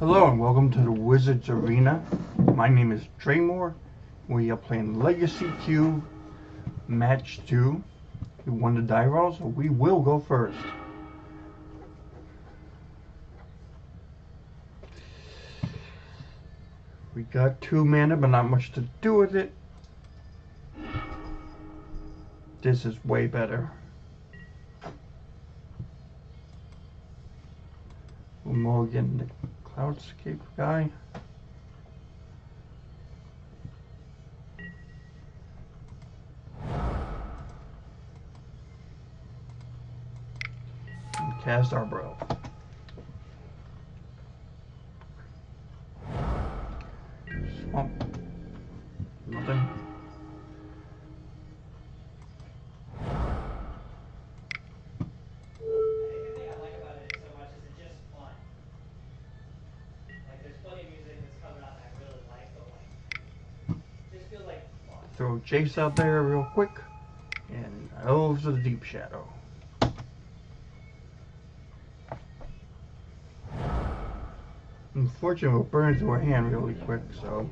Hello and welcome to the Wizards Arena. My name is Draymore. We are playing Legacy Q Match 2. We won the die roll, so we will go first. We got 2 mana, but not much to do with it. This is way better. We'll mulligan the Cloudscape guy. And cast our bro. Swamp. Nothing. Throw Jace out there real quick, and Elves of the Deep Shadow. Unfortunately, we'll burn through our hand really quick, so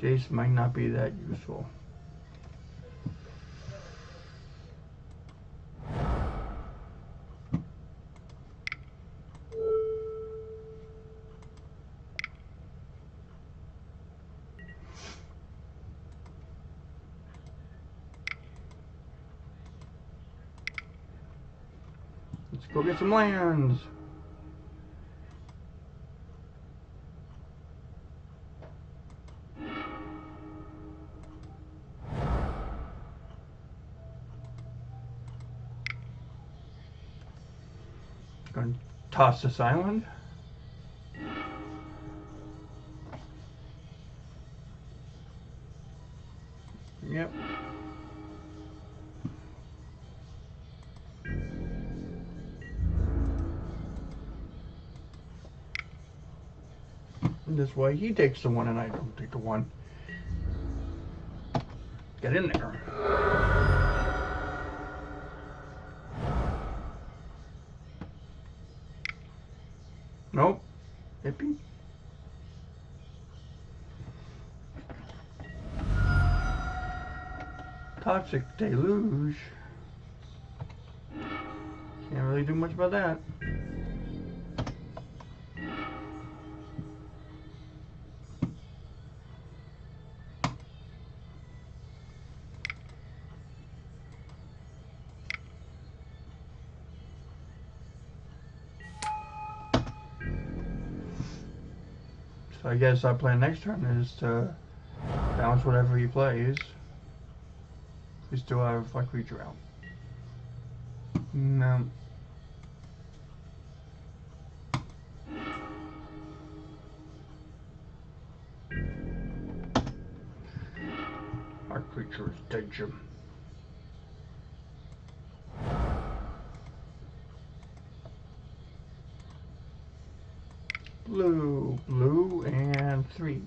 Jace might not be that useful. Let's go get some lands. Gonna toss this island. Yep. This way he takes the 1 and I don't take the 1. Get in there. Nope. Hippie. Toxic Deluge. Can't really do much about that. So I guess our plan next turn is to bounce whatever he plays. We still have a creature out. No. Our creature is dead, Jim. Blue, blue, and 3.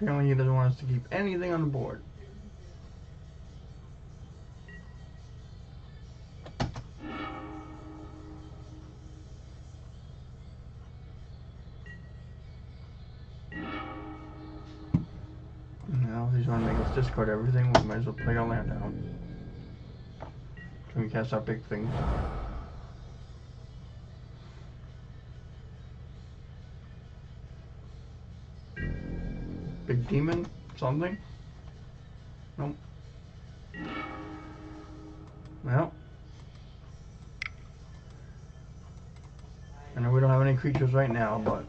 Apparently he doesn't want us to keep anything on the board. Now he's going to make us discard everything. We might as well play our land out. So we can cast our big thing. Big demon? Something? Nope. Well. I know we don't have any creatures right now, but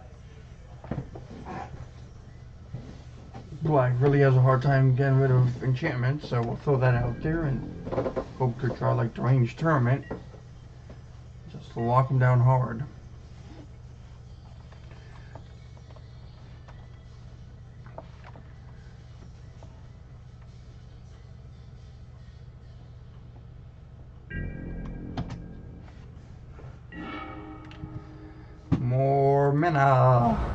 Black really has a hard time getting rid of enchantments, so we'll throw that out there and folk to try like the range tournament. Just lock them down hard. More mana.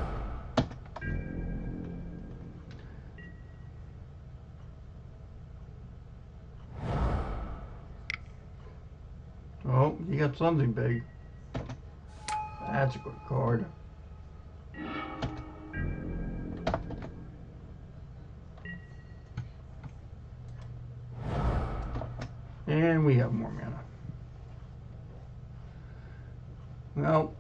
Oh, you got something big. That's a good card. And we have more mana. Well,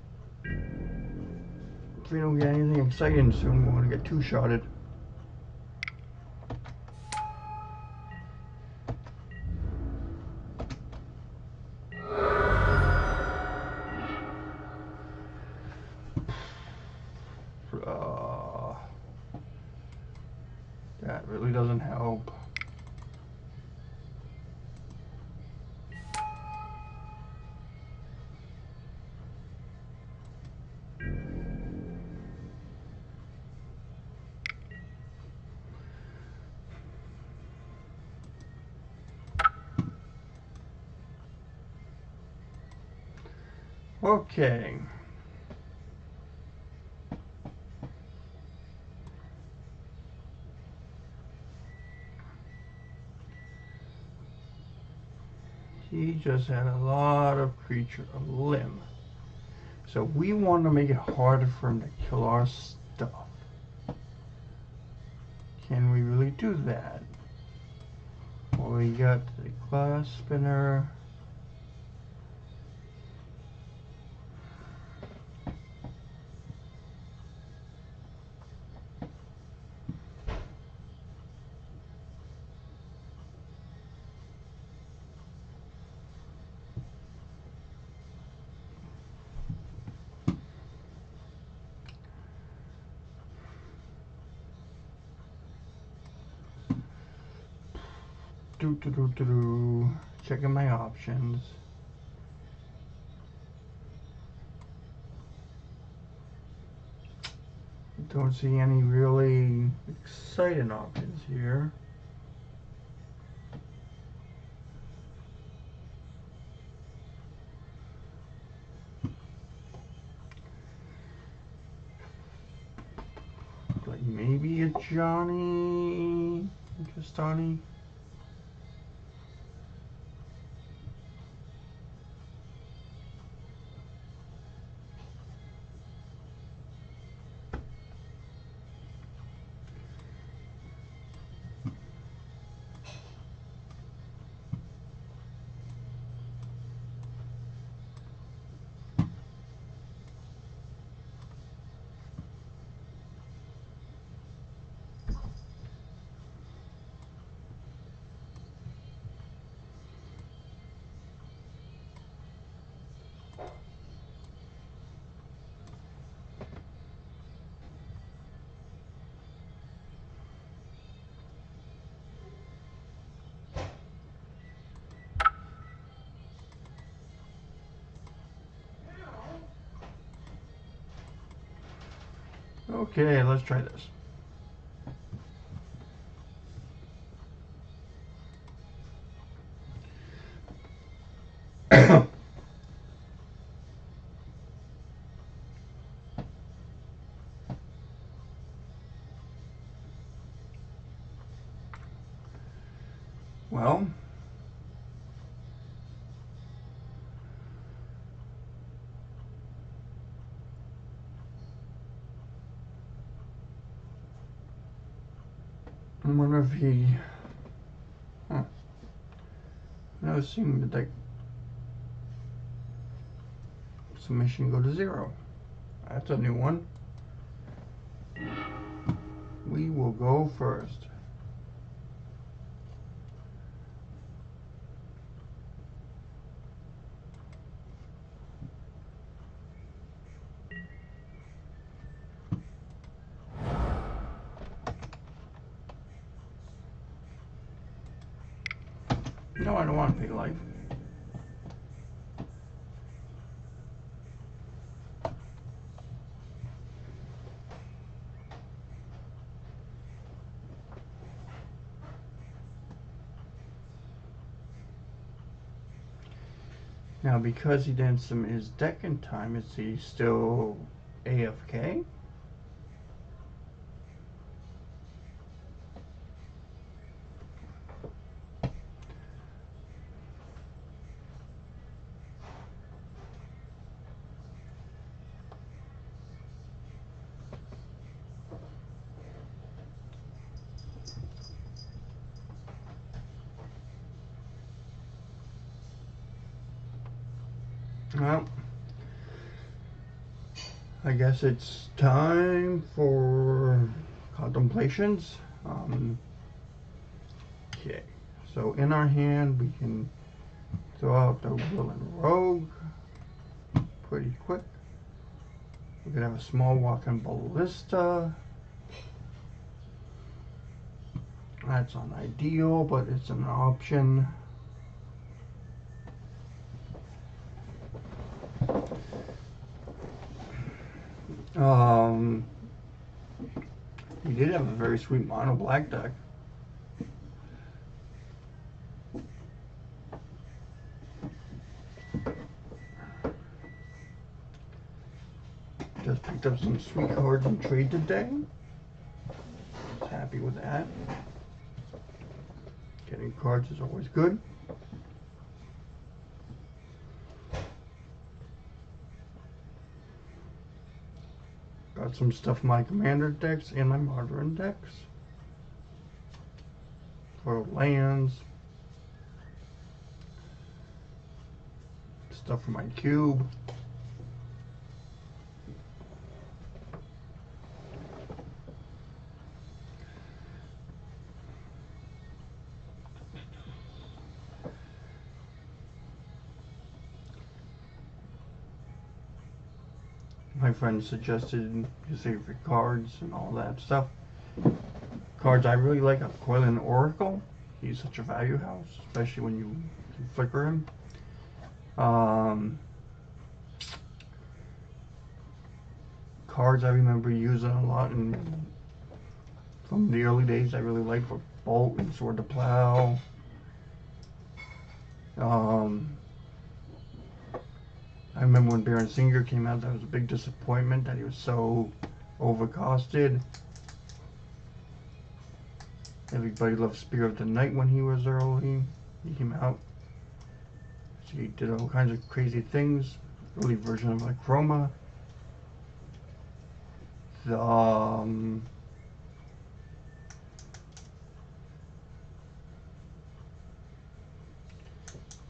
if we don't get anything exciting soon, we're going to get two-shotted. That really doesn't help. Okay. He just had a lot of creature of limb. So we want to make it harder for him to kill our stuff. Can we really do that? Well, we got the glass spinner. Checking my options. Don't see any really exciting options here. Like maybe a Johnny Tristani. Okay, let's try this. Well, I wonder if he... Huh. Now seeing the deck submission go to 0. That's a new one. We will go first. No, I don't want to pay life. Now, because he didn't submit his deck in time, is he still AFK? Well, I guess it's time for contemplations. Okay, so in our hand we can throw out the Willing Rogue pretty quick. We could have a small walk-in Ballista. That's not ideal, but it's an option. We did have a very sweet mono black deck. Just picked up some sweet cards in trade today. Was happy with that. Getting cards is always good. Got some stuff in my commander decks and my modern decks. For lands. Stuff for my cube. My friend suggested you save your cards and all that stuff. Cards I really like are Coilin Oracle. He's such a value house, especially when you can flicker him. Cards I remember using a lot from the early days I really liked were Bolt and Sword to Plow. I remember when Baron Singer came out, that was a big disappointment that he was so overcosted. Everybody loved Spear of the Night when he was early. He came out. So he did all kinds of crazy things. Early version of like Chroma.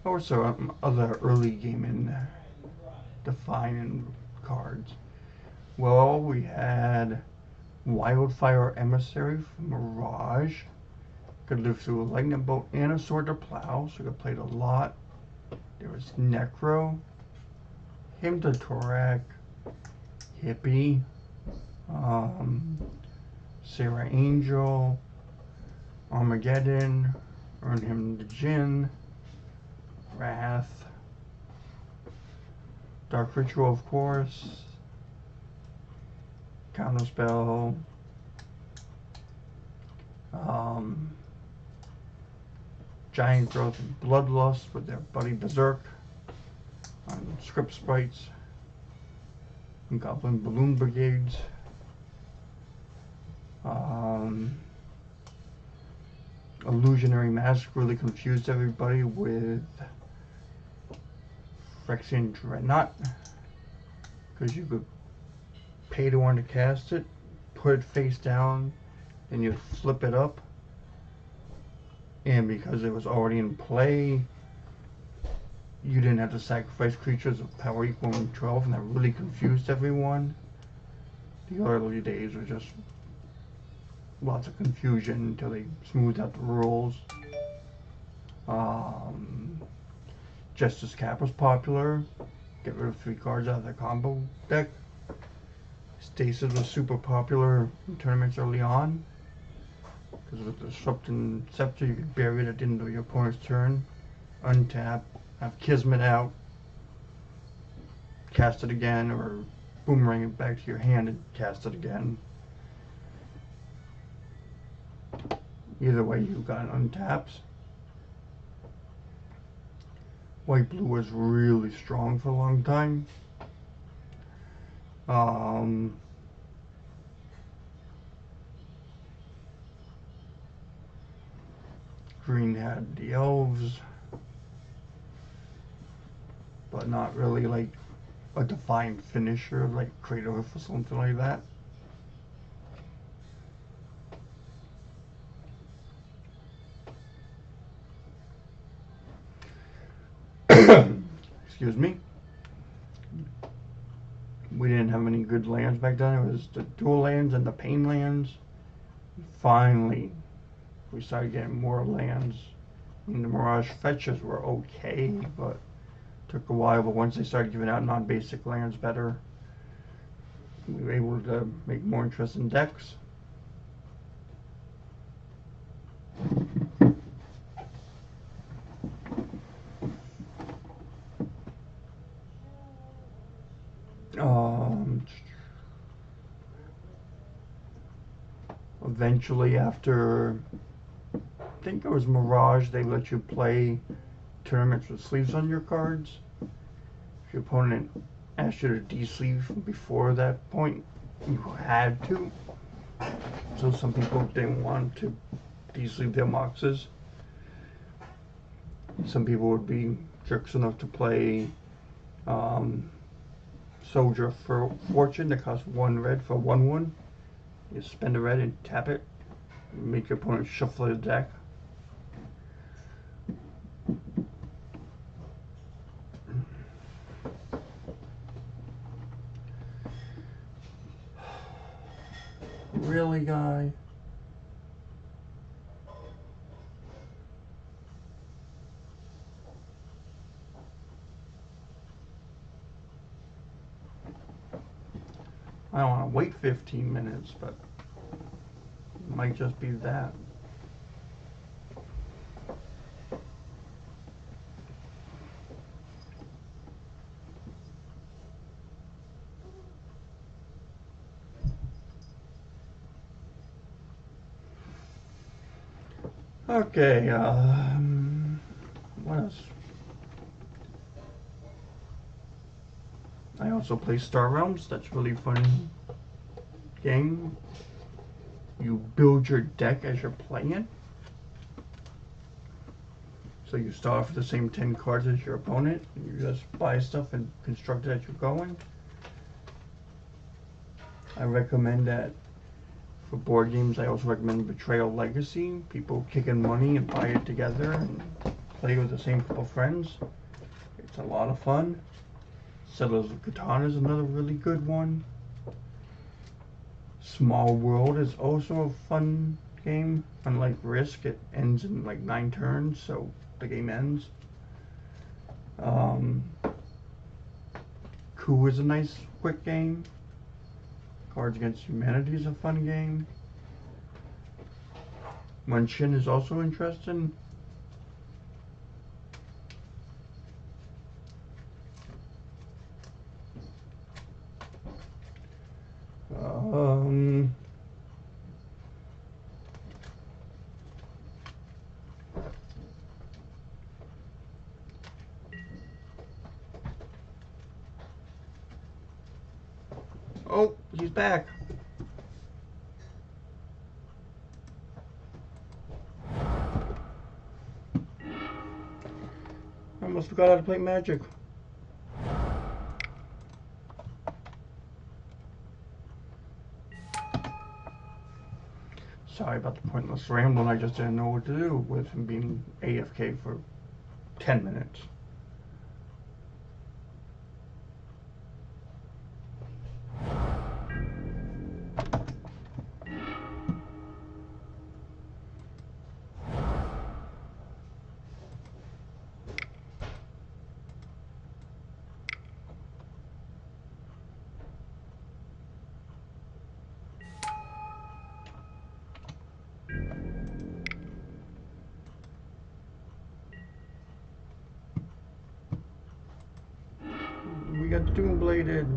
Also other early gaming defining cards. Well, we had Wildfire Emissary from Mirage. Could live through a lightning bolt and a sword to plow, so could play it a lot. There was Necro, Hymn to Torak, Hippie, Sarah Angel, Armageddon, Earn Him the Djinn, Wrath, Dark Ritual, of course, Counterspell, Giant Growth and Bloodlust with their buddy Berserk, Script Sprites, and Goblin Balloon Brigades. Illusionary Mask really confused everybody with Phyrexian Dreadnought, because you could pay to 1 to cast it, put it face down, and you'd flip it up. And because it was already in play, you didn't have to sacrifice creatures of power equaling 12, and that really confused everyone. The early days were just lots of confusion until they smoothed out the rules. Justice Cap was popular. Get rid of 3 cards out of their combo deck. Stasis was super popular in tournaments early on, because with the Disrupting Scepter you could bury it at the end of your opponent's turn untap, have Kismet out, cast it again, or boomerang it back to your hand and cast it again. Either way, you got untaps. White blue was really strong for a long time. Green had the elves, but not really like a defined finisher like Kratos or something like that. Excuse me. We didn't have any good lands back then. It was the dual lands and the pain lands. Finally, we started getting more lands. I mean, the Mirage fetches were okay, but took a while. But once they started giving out non-basic lands better, we were able to make more interesting decks. Eventually, after I think it was Mirage, they let you play tournaments with sleeves on your cards. If your opponent asked you to de-sleeve before that point, you had to. So some people didn't want to de-sleeve their boxes. Some people would be jerks enough to play Soldier for Fortune that costs 1 red for 1/1. You spend a red and tap it. Make your opponent shuffle his deck. Really, guy? I don't want to wait 15 minutes, but it might just be that. Okay, what else? I also play Star Realms. That's a really fun game. You build your deck as you're playing it. So you start off with the same 10 cards as your opponent. And you just buy stuff and construct it as you're going. I recommend that for board games. I also recommend Betrayal Legacy. People kick in money and buy it together and play with the same couple friends. It's a lot of fun. Settlers of Catan is another really good one. Small World is also a fun game. Unlike Risk, it ends in like 9 turns, so the game ends. Coup is a nice, quick game. Cards Against Humanity is a fun game. Munchin is also interesting. Oh, he's back. I almost forgot how to play Magic. Sorry about the pointless rambling. I just didn't know what to do with him being AFK for 10 minutes. gets Doom Bladed.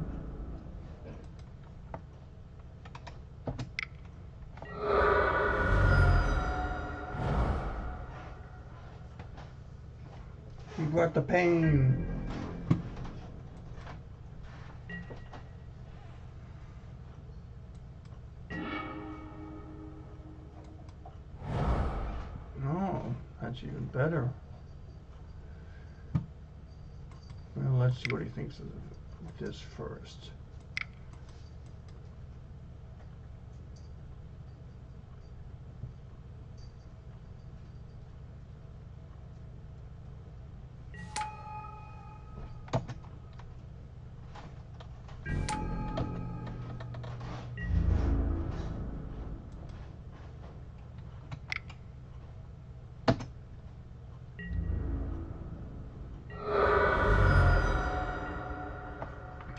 He brought the pain. No, that's even better. Well, let's see what he thinks of this first.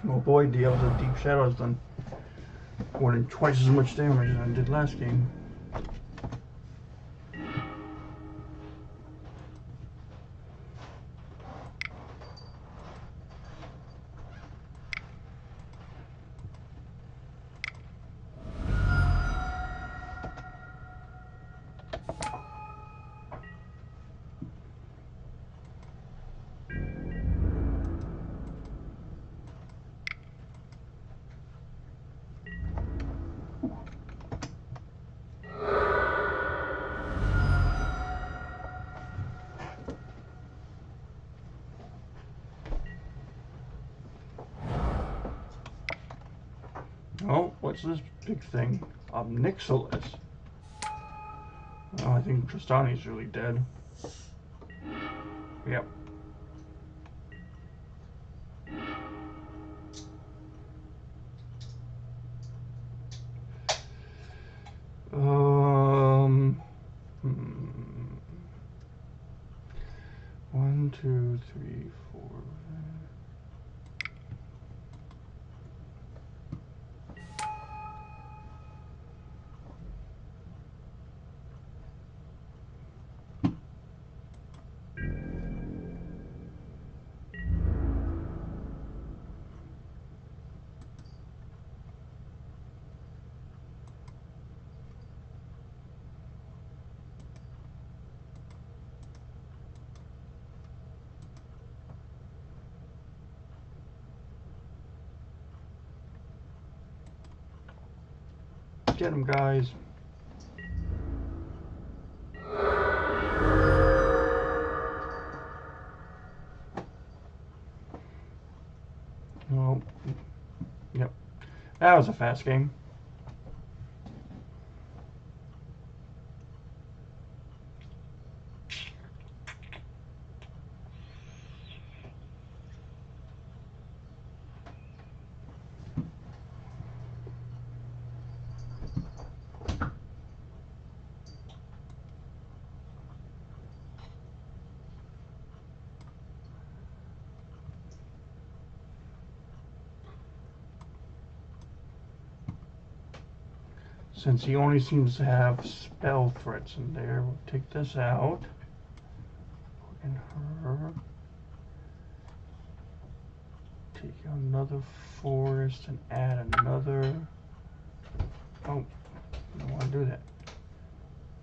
Oh boy, deals of Deep Shadows done more than twice as much damage as I did last game. Oh, what's this big thing? Omnixilis. Oh, I think Tristani's really dead. Yep. One, two, three, four. Get him, guys. Oh, yep. That was a fast game. Since he only seems to have spell threats in there, we'll take this out. Put in her. Take another forest and add another. Oh, I don't want to do that.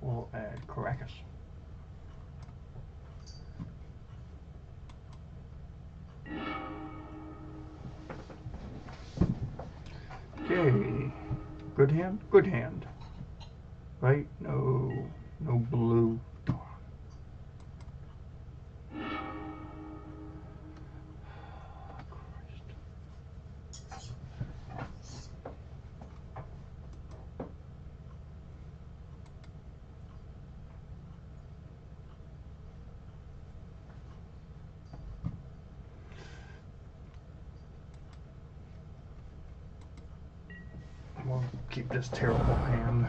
We'll add Caracas. Okay. Good hand? Good hand. Right? No. No blue. We'll keep this terrible hand.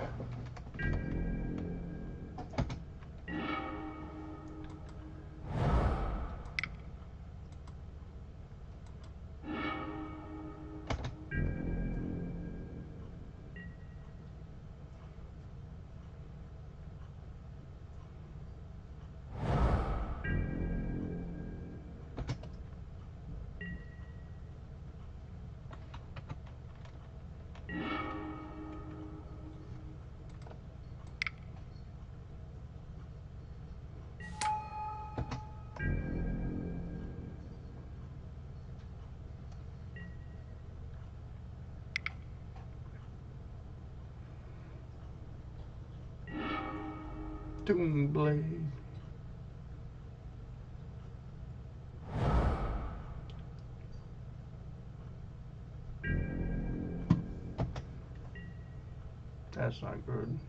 Doomblade. That's not good.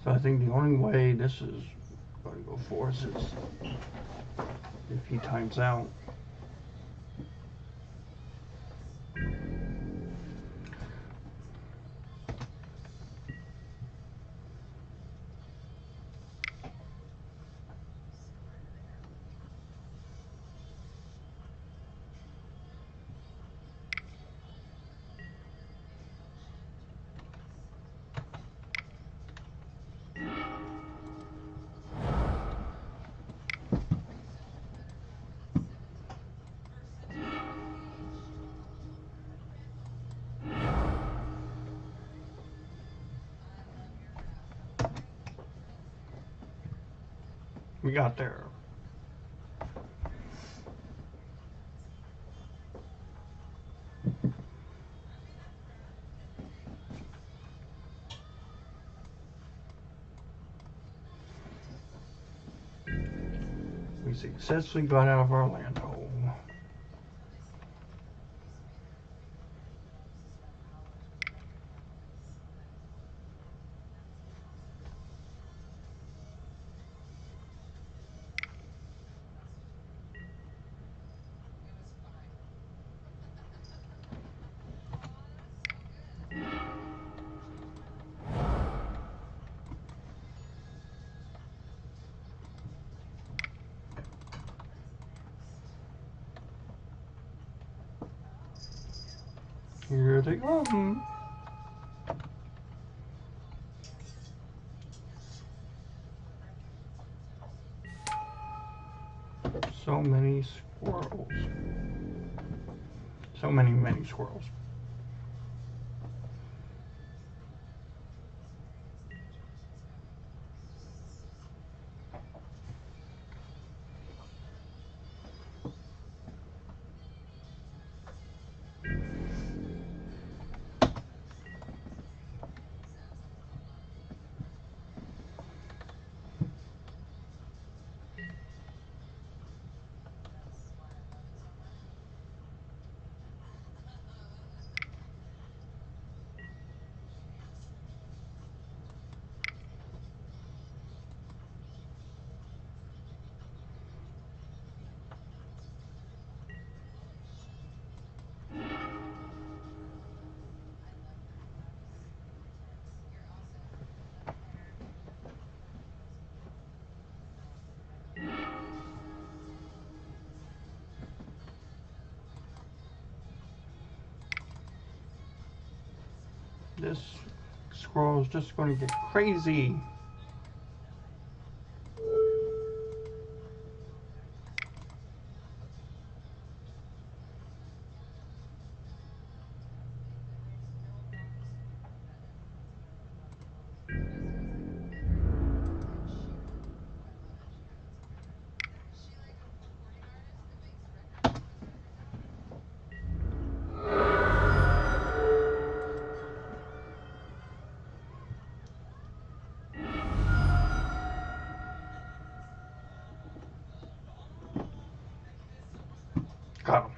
So I think the only way this is going to go for us is if he times out. We got there. We successfully got out of our land hole. Here they come. So many squirrels. So many squirrels. This squirrel is just going to get crazy. Got him.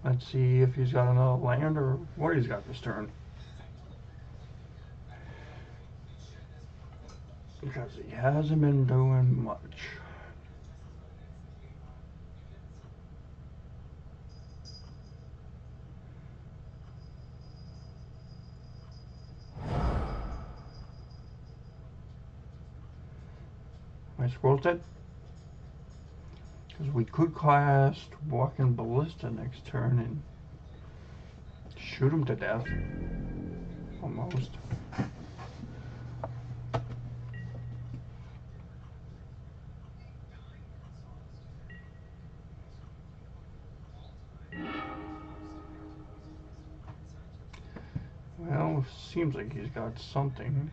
Let's see if he's got another land or what he's got this turn. because he hasn't been doing much. My scroll's dead. Because we could cast Walking Ballista next turn and shoot him to death. Almost. Well, seems like he's got something.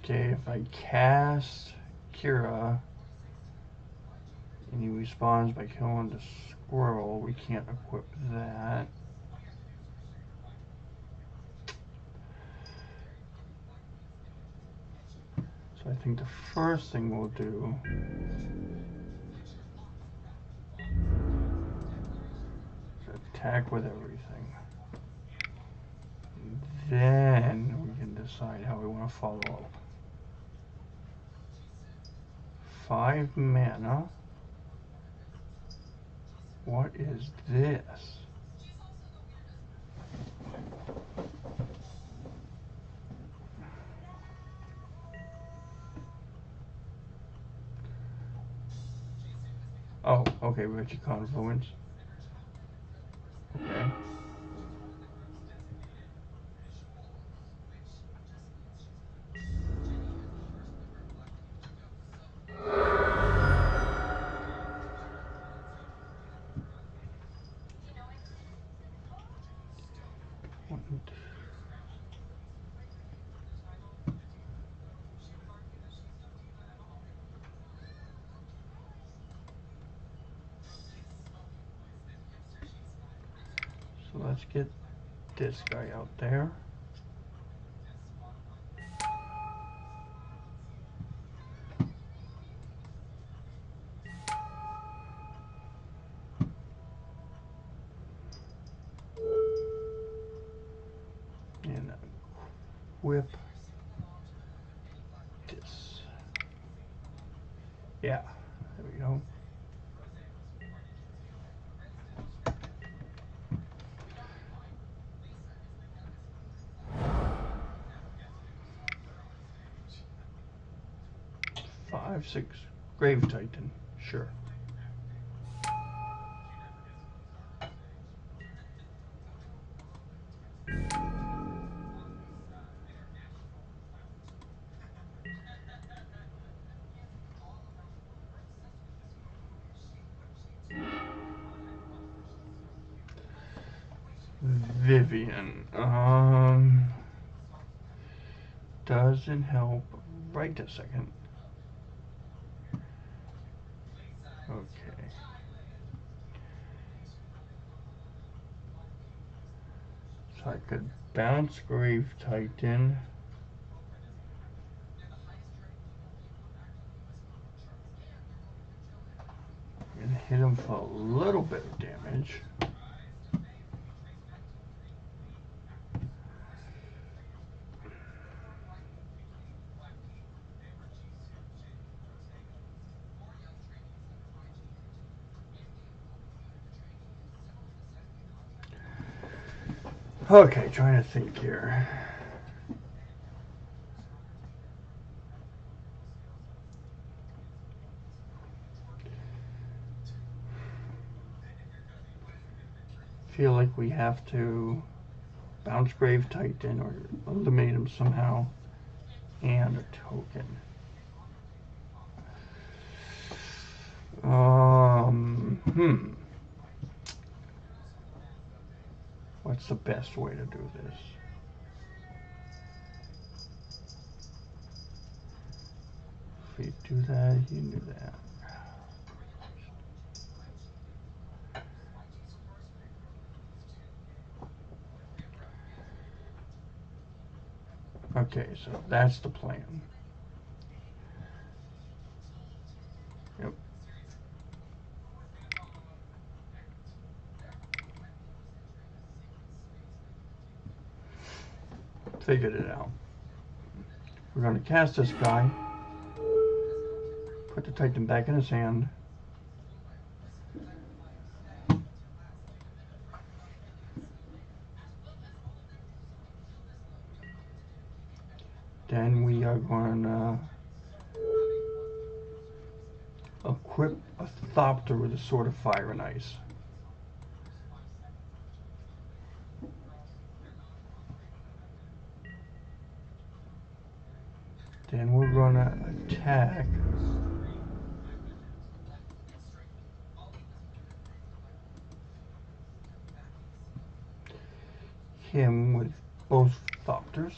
Okay, if I cast Kira and he responds by killing the squirrel, we can't equip that. So I think the first thing we'll do is attack with everything. Then we can decide how we want to follow up. 5 mana. What is this? Oh, okay, Richie Confluence. Okay. So let's get this guy out there. And whip this. Yeah, there we go. Five, 6, Grave Titan, sure. Vivian, doesn't help right a second. Okay. So I could bounce Grave Titan. And hit him for a little bit of damage. Okay, trying to think here. Feel like we have to bounce Grave Titan or eliminate him somehow, and a token. What's the best way to do this? If you do that, you do that. Okay, so that's the plan. Yep. figured it out. We're going to cast this guy. Put the Titan back in his hand. Then we are going to equip a Thopter with a Sword of Fire and Ice. Then we're going to attack him with both Thopters.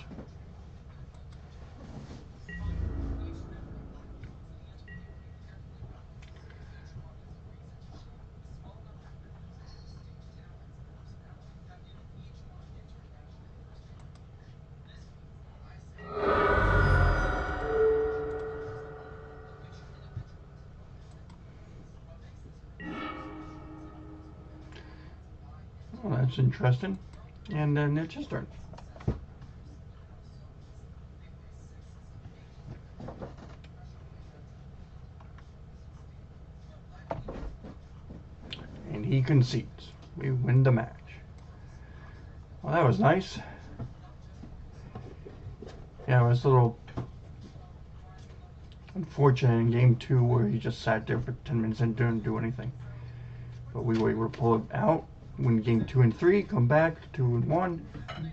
Well, that's interesting. And then it's his turn. And he concedes. We win the match. Well, that was nice. Yeah, it was a little unfortunate in game 2 where he just sat there for 10 minutes and didn't do anything. But we were able to pull it out, win game 2 and 3, come back 2 and 1,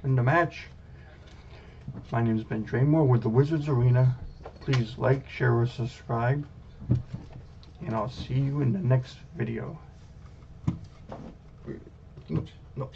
win the match. My name is Ben Draymore with the Wizards Arena. Please like, share, or subscribe. And I'll see you in the next video. No.